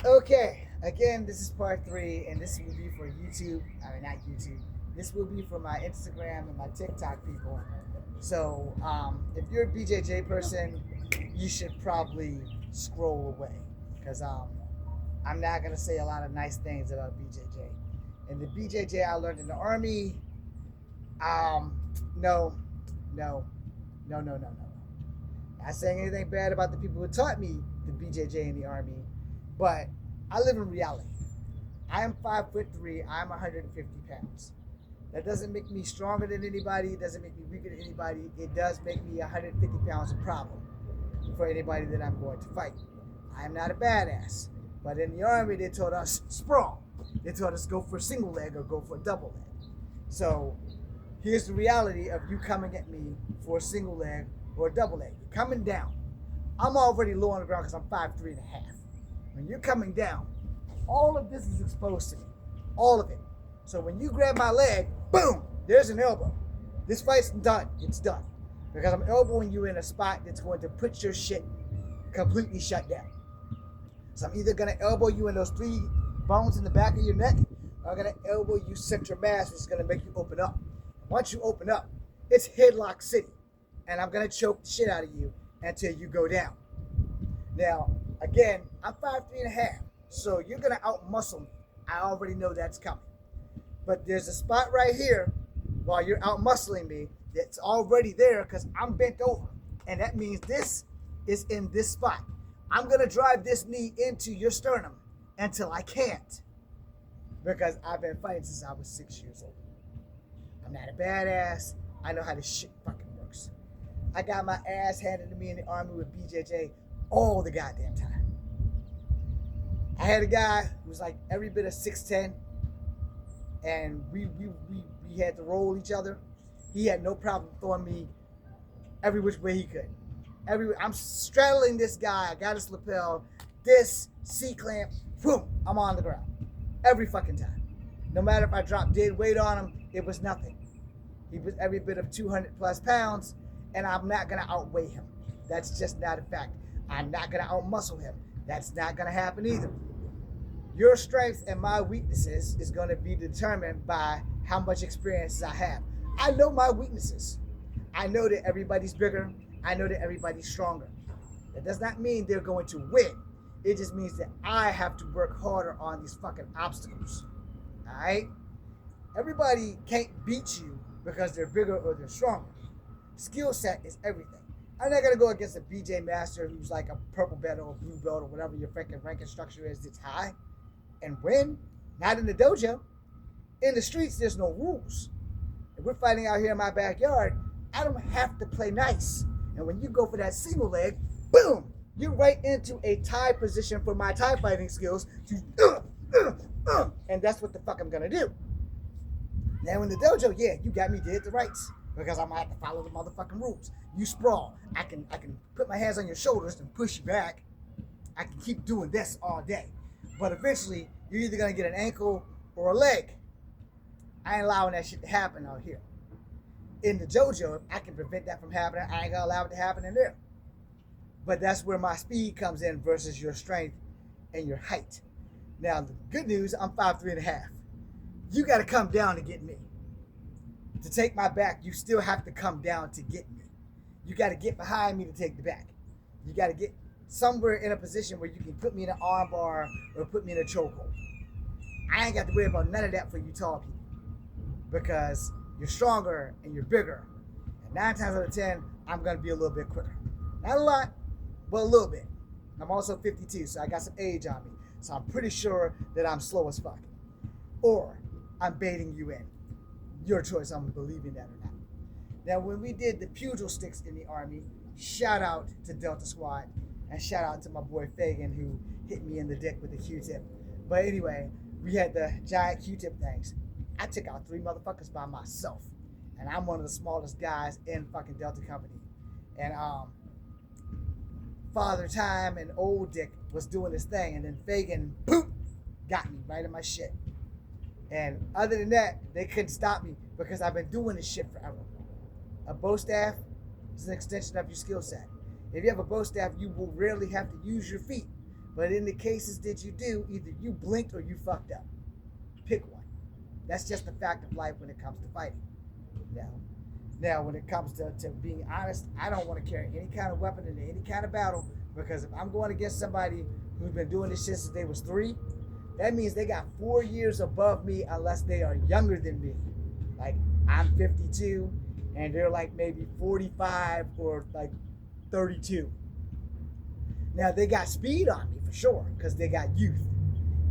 Okay, again, this is part three, and this will be for YouTube. I mean, not YouTube. This will be for my Instagram and my TikTok people. So, if you're a BJJ person, you should probably scroll away because I'm not gonna say a lot of nice things about BJJ. And the BJJ I learned in the army, um, no, no, no. Not saying anything bad about the people who taught me the BJJ in the army, but I live in reality. I am 5'3". I'm 150 pounds. That doesn't make me stronger than anybody. It doesn't make me weaker than anybody. It does make me 150 pounds a problem for anybody that I'm going to fight. I am not a badass. But in the army, they taught us sprawl. They taught us go for a single leg or go for a double leg. So here's the reality of you coming at me for a single leg or a double leg. You're coming down. I'm already low on the ground because I'm 5'3" and a half. When you're coming down, all of this is exposed to me. All of it. So when you grab my leg, boom, there's an elbow. This fight's done. It's done. Because I'm elbowing you in a spot that's going to put your shit completely shut down. So I'm either going to elbow you in those three bones in the back of your neck, or I'm going to elbow you center mass, which is going to make you open up. Once you open up, it's headlock city. And I'm going to choke the shit out of you until you go down. Now, again, I'm 5'3" and a half. So you're going to out-muscle me. I already know that's coming. But there's a spot right here while you're out-muscling me that's already there because I'm bent over. And that means this is in this spot. I'm going to drive this knee into your sternum until I can't. Because I've been fighting since I was 6 years old. I'm not a badass. I know how this shit fucking works. I got my ass handed to me in the army with BJJ all the goddamn time. I had a guy who was like every bit of 6'10", and we had to roll each other. He had no problem throwing me every which way he could. I'm straddling this guy. I got his lapel, this C-clamp, boom, I'm on the ground. Every fucking time. No matter if I dropped dead weight on him, it was nothing. He was every bit of 200 plus pounds, and I'm not gonna outweigh him. That's just not a fact. I'm not gonna outmuscle him. That's not gonna happen either. Your strengths and my weaknesses is going to be determined by how much experience I have. I know my weaknesses. I know that everybody's bigger. I know that everybody's stronger. That does not mean they're going to win. It just means that I have to work harder on these fucking obstacles. All right? Everybody can't beat you because they're bigger or they're stronger. Skill set is everything. I'm not going to go against a BJ master who's like a purple belt or a blue belt or whatever your freaking ranking structure is that's high and win. Not in the dojo. In the streets, there's no rules. If we're fighting out here in my backyard, I don't have to play nice. And when you go for that single leg, boom, you're right into a tie position for my tie fighting skills and that's what the fuck I'm gonna do. Now in the dojo, yeah, you got me dead to rights because I'm gonna have to follow the motherfucking rules. You sprawl, I can put my hands on your shoulders and push you back. I can keep doing this all day. But eventually, you're either gonna get an ankle or a leg. I ain't allowing that shit to happen out here. In the dojo, if I can prevent that from happening, I ain't gonna allow it to happen in there. But that's where my speed comes in versus your strength and your height. Now, the good news, I'm 5'3" and a half. You gotta come down to get me. To take my back, you still have to come down to get me. You gotta get behind me to take the back. You gotta get somewhere in a position where you can put me in an arm bar or put me in a chokehold. I ain't got to worry about none of that for you tall people because you're stronger and you're bigger. And 9 times out of 10, I'm going to be a little bit quicker. Not a lot, but a little bit. I'm also 52, so I got some age on me. So I'm pretty sure that I'm slow as fuck. Or I'm baiting you in. Your choice on believing that or not. Now, when we did the pugil sticks in the army, shout out to Delta Squad. And shout out to my boy Fagan who hit me in the dick with a Q-tip. But anyway, we had the giant Q-tip things. I took out 3 motherfuckers by myself. And I'm one of the smallest guys in fucking Delta Company. And Father Time and Old Dick was doing this thing. And then Fagan, boop, got me right in my shit. And other than that, they couldn't stop me because I've been doing this shit forever. A bow staff is an extension of your skill set. If you have a bow staff, you will rarely have to use your feet But in the cases that you do, either you blinked or you fucked up. Pick one. That's just the fact of life when it comes to fighting. Now when it comes to being honest, I don't want to carry any kind of weapon into any kind of battle, because if I'm going against somebody who's been doing this shit since they was 3, that means they got 4 years above me unless they are younger than me. Like, I'm 52 and they're like maybe 45 or like 32. Now they got speed on me for sure, because they got youth,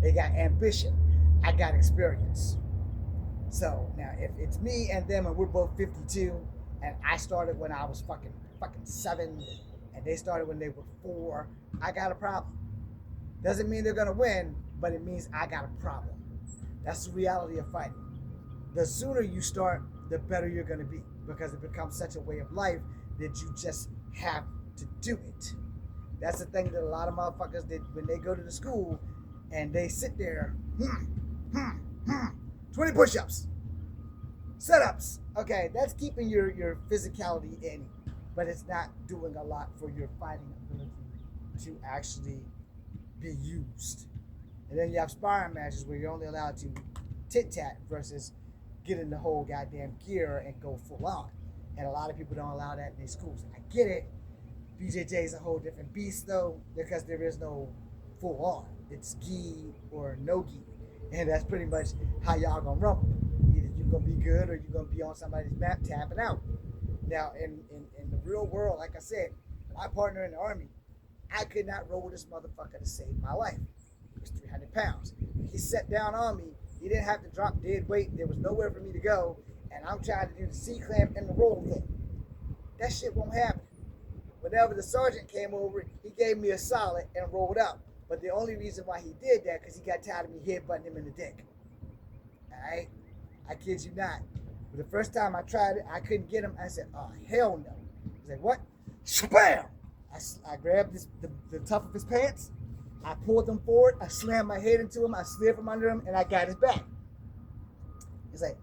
they got ambition, I got experience. So now if it's me and them and we're both 52 and I started when I was fucking 7 and they started when they were 4, I got a problem. Doesn't mean they're gonna win, but it means I got a problem. That's the reality of fighting. The sooner you start, the better you're gonna be, because it becomes such a way of life that you just have to do it. That's the thing that a lot of motherfuckers did when they go to the school and they sit there, 20 push-ups, sit-ups. Okay, that's keeping your physicality in, but it's not doing a lot for your fighting ability to actually be used. And then you have sparring matches where you're only allowed to tit-tat versus get in the whole goddamn gear and go full on. And a lot of people don't allow that in their schools. I get it. BJJ is a whole different beast though, because there is no full on. It's gi or no gi. And that's pretty much how y'all gonna rumble. Either you're gonna be good or you're gonna be on somebody's map tapping out. Now in the real world, like I said, my partner in the army, I could not roll this motherfucker to save my life. He was 300 pounds. He sat down on me. He didn't have to drop dead weight. There was nowhere for me to go. And I'm trying to do the C-clamp and the roll thing. That shit won't happen. Whenever the sergeant came over, he gave me a solid and rolled up. But the only reason why he did that, because he got tired of me headbutting him in the dick. Alright? I kid you not. But the first time I tried it, I couldn't get him. I said, oh, hell no. He's like, what? Bam! I grabbed the tuft of his pants. I pulled him forward. I slammed my head into him. I slid from under him, and I got his back. He's like,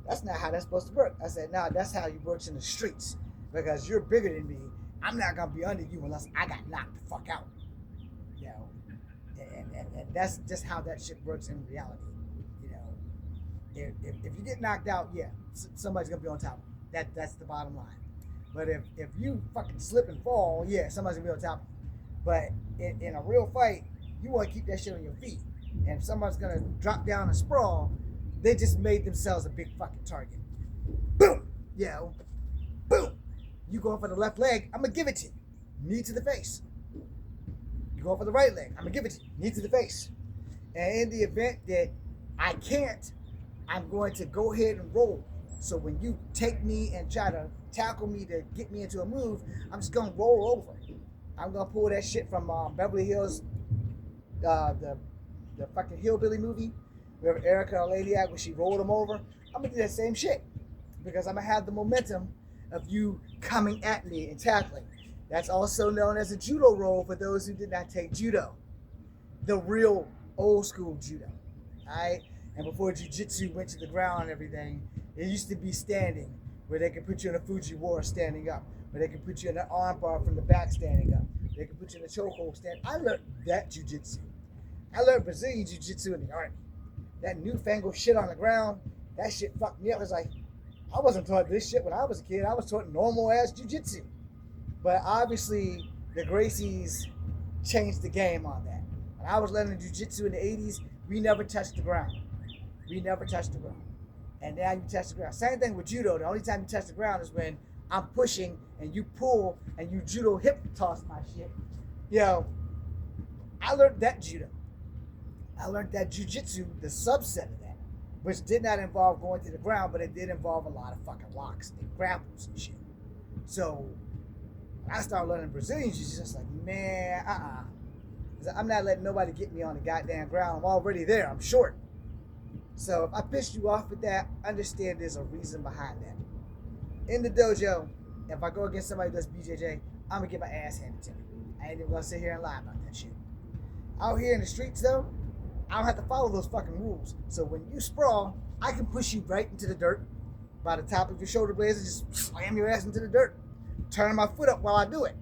that's not how that's supposed to work. I said, no, that's how it works in the streets. Because you're bigger than me. I'm not going to be under you unless I got knocked the fuck out. You know? And that's just how that shit works in reality. You know? If you get knocked out, yeah, somebody's going to be on top of you. That's the bottom line. But if you fucking slip and fall, yeah, somebody's going to be on top of you. But in a real fight, you want to keep that shit on your feet. And if somebody's going to drop down and sprawl, they just made themselves a big fucking target. Boom! Yeah. Boom! You going for the left leg, I'm going to give it to you. Knee to the face. You going for the right leg, I'm going to give it to you. Knee to the face. And in the event that I can't, I'm going to go ahead and roll. So when you take me and try to tackle me to get me into a move, I'm just going to roll over. I'm going to pull that shit from Beverly Hills, the fucking Hillbilly movie, where Erica Ladiak, when she rolled him over. I'm going to do that same shit, because I'm going to have the momentum of you coming at me and tackling. That's also known as a judo roll for those who did not take judo. The real old school judo. Alright? And before jiu-jitsu went to the ground and everything, it used to be standing, where they could put you in a Fujiwara standing up, where they could put you in an arm bar from the back standing up. They could put you in a chokehold standing. I learned that jiu-jitsu. I learned Brazilian jiu-jitsu in the army. That newfangled shit on the ground, that shit fucked me up. It's like, I wasn't taught this shit when I was a kid. I was taught normal ass jiu-jitsu. But obviously, the Gracies changed the game on that. When I was learning jiu-jitsu in the 80s, we never touched the ground. We never touched the ground. And now you touch the ground. Same thing with judo. The only time you touch the ground is when I'm pushing and you pull and you judo hip toss my shit. You know, I learned that judo. I learned that jiu-jitsu, the subset of that, which did not involve going to the ground, but it did involve a lot of fucking locks and grapples and shit. So when I started learning Brazilian jiu-jitsu, it's like, man, I'm not letting nobody get me on the goddamn ground. I'm already there. I'm short. So if I pissed you off with that, understand there's a reason behind that. In the dojo, if I go against somebody who does BJJ, I'm going to get my ass handed to me. I ain't even going to sit here and lie about that shit. Out here in the streets, though, I don't have to follow those fucking rules. So when you sprawl, I can push you right into the dirt by the top of your shoulder blades and just slam your ass into the dirt. Turn my foot up while I do it.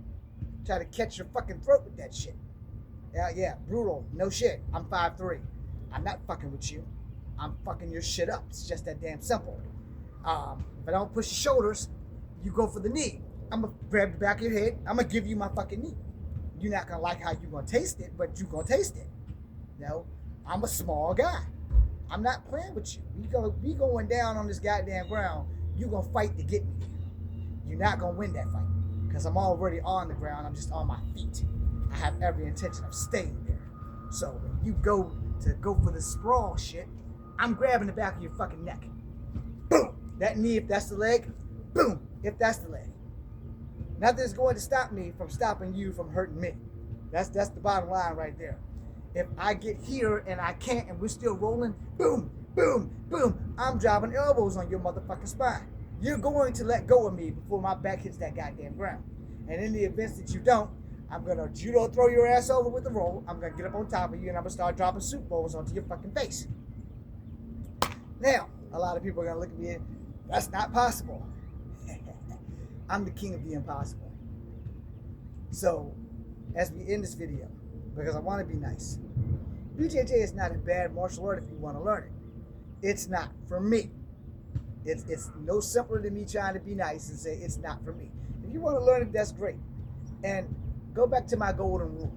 Try to catch your fucking throat with that shit. Yeah, brutal. No shit. I'm 5'3". I'm not fucking with you. I'm fucking your shit up. It's just that damn simple. If I don't push your shoulders, you go for the knee. I'm gonna grab the back of your head. I'm gonna give you my fucking knee. You're not gonna like how you gonna taste it, but you gonna taste it. You know, I'm a small guy. I'm not playing with you. We going down on this goddamn ground. You gonna fight to get me. You're not gonna win that fight because I'm already on the ground. I'm just on my feet. I have every intention of staying there. So when you go for the sprawl shit, I'm grabbing the back of your fucking neck. Boom. That knee, if that's the leg. Boom. If that's the leg. Nothing's going to stop me from stopping you from hurting me. That's the bottom line right there. If I get here and I can't and we're still rolling, boom, boom, boom, I'm dropping elbows on your motherfucking spine. You're going to let go of me before my back hits that goddamn ground. And in the events that you don't, I'm going to judo throw your ass over with the roll. I'm going to get up on top of you and I'm going to start dropping soup bowls onto your fucking face. Now, a lot of people are going to look at me and that's not possible. I'm the king of the impossible. So, as we end this video, because I want to be nice, BJJ is not a bad martial art if you want to learn it. It's not for me. It's no simpler than me trying to be nice and say it's not for me. If you want to learn it, that's great. And go back to my golden rule.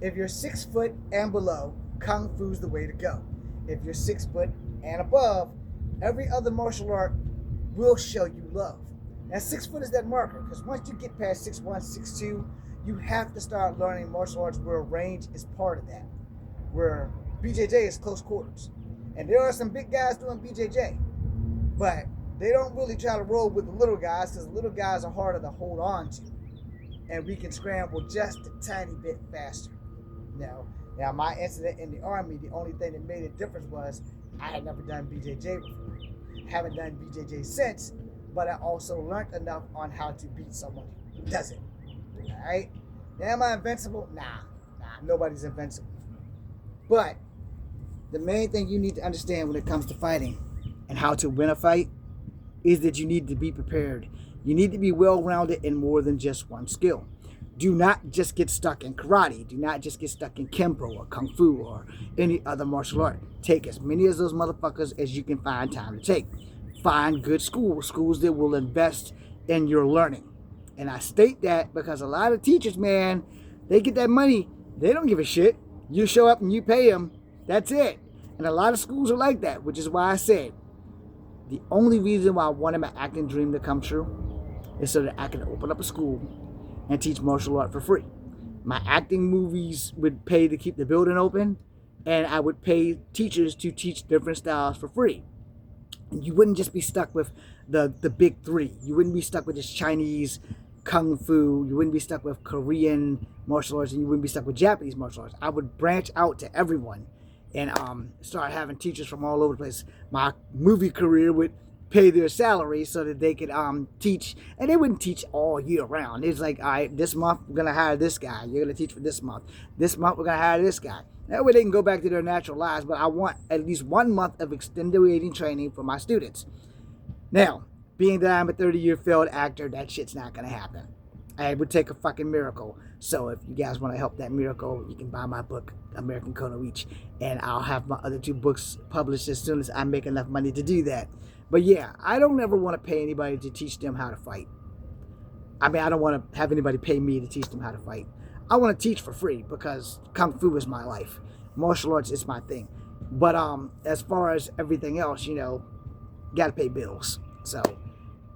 If you're 6 foot and below, Kung Fu's the way to go. If you're 6 foot and above, every other martial art will show you love. Now 6 foot is that marker, because once you get past 6'1", 6'2", you have to start learning martial arts where range is part of that, where BJJ is close quarters. And there are some big guys doing BJJ, but they don't really try to roll with the little guys because the little guys are harder to hold on to. And we can scramble just a tiny bit faster. Now my incident in the Army, the only thing that made a difference was I had never done BJJ before. I haven't done BJJ since, but I also learned enough on how to beat someone who does it. All right? Now, am I invincible? Nah, nobody's invincible. But the main thing you need to understand when it comes to fighting and how to win a fight is that you need to be prepared. You need to be well-rounded in more than just one skill. Do not just get stuck in karate. Do not just get stuck in Kempo or Kung Fu or any other martial art. Take as many of those motherfuckers as you can find time to take. Find good schools that will invest in your learning. And I state that because a lot of teachers, man, they get that money. They don't give a shit. You show up and you pay them. That's it. And a lot of schools are like that, which is why I said the only reason why I wanted my acting dream to come true is so that I can open up a school and teach martial art for free. My acting movies would pay to keep the building open, and I would pay teachers to teach different styles for free. And you wouldn't just be stuck with the big three. You wouldn't be stuck with just Chinese Kung Fu. You wouldn't be stuck with Korean martial arts, and you wouldn't be stuck with Japanese martial arts. I would branch out to everyone and start having teachers from all over the place. My movie career would pay their salary so that they could teach, and they wouldn't teach all year round. It's like, all right, this month we're gonna hire this guy. You're gonna teach for this month. This month we're gonna hire this guy. That way they can go back to their natural lives. But I want at least 1 month of extenuating training for my students. Now, being that I'm a 30-year failed actor, that shit's not gonna happen. It would take a fucking miracle. So if you guys want to help that miracle, you can buy my book, American Kono Each, and I'll have my other 2 books published as soon as I make enough money to do that. But yeah, I don't ever want to pay anybody to teach them how to fight. I mean, I don't want to have anybody pay me to teach them how to fight. I want to teach for free because Kung Fu is my life. Martial arts is my thing. But as far as everything else, got to pay bills. So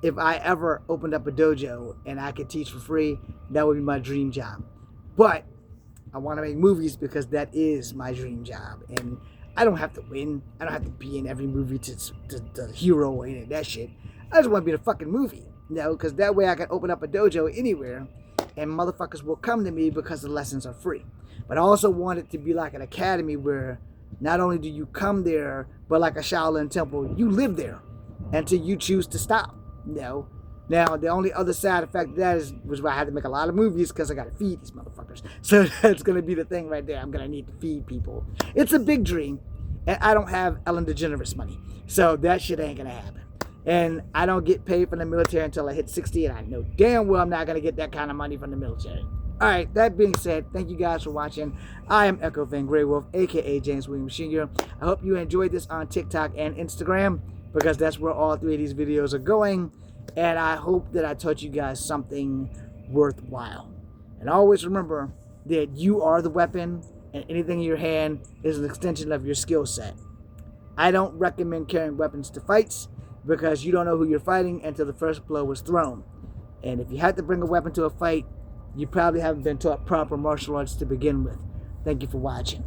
if I ever opened up a dojo and I could teach for free, that would be my dream job. But I want to make movies because that is my dream job. And I don't have to win. I don't have to be in every movie to the hero or any of that shit. I just want to be in a fucking movie. Because that way I can open up a dojo anywhere and motherfuckers will come to me because the lessons are free. But I also want it to be like an academy where not only do you come there, but like a Shaolin temple, you live there until you choose to stop. Now, the only other side effect of that was why I had to make a lot of movies because I got to feed these motherfuckers. So that's going to be the thing right there. I'm going to need to feed people. It's a big dream, and I don't have Ellen DeGeneres money. So that shit ain't going to happen. And I don't get paid from the military until I hit 60, and I know damn well I'm not going to get that kind of money from the military. All right, that being said, thank you guys for watching. I am Echo Van Grey Wolf, aka James William Sr. I hope you enjoyed this on TikTok and Instagram because that's where all three of these videos are going. And I hope that I taught you guys something worthwhile. And always remember that you are the weapon and anything in your hand is an extension of your skill set. I don't recommend carrying weapons to fights because you don't know who you're fighting until the first blow was thrown. And if you have to bring a weapon to a fight, you probably haven't been taught proper martial arts to begin with. Thank you for watching.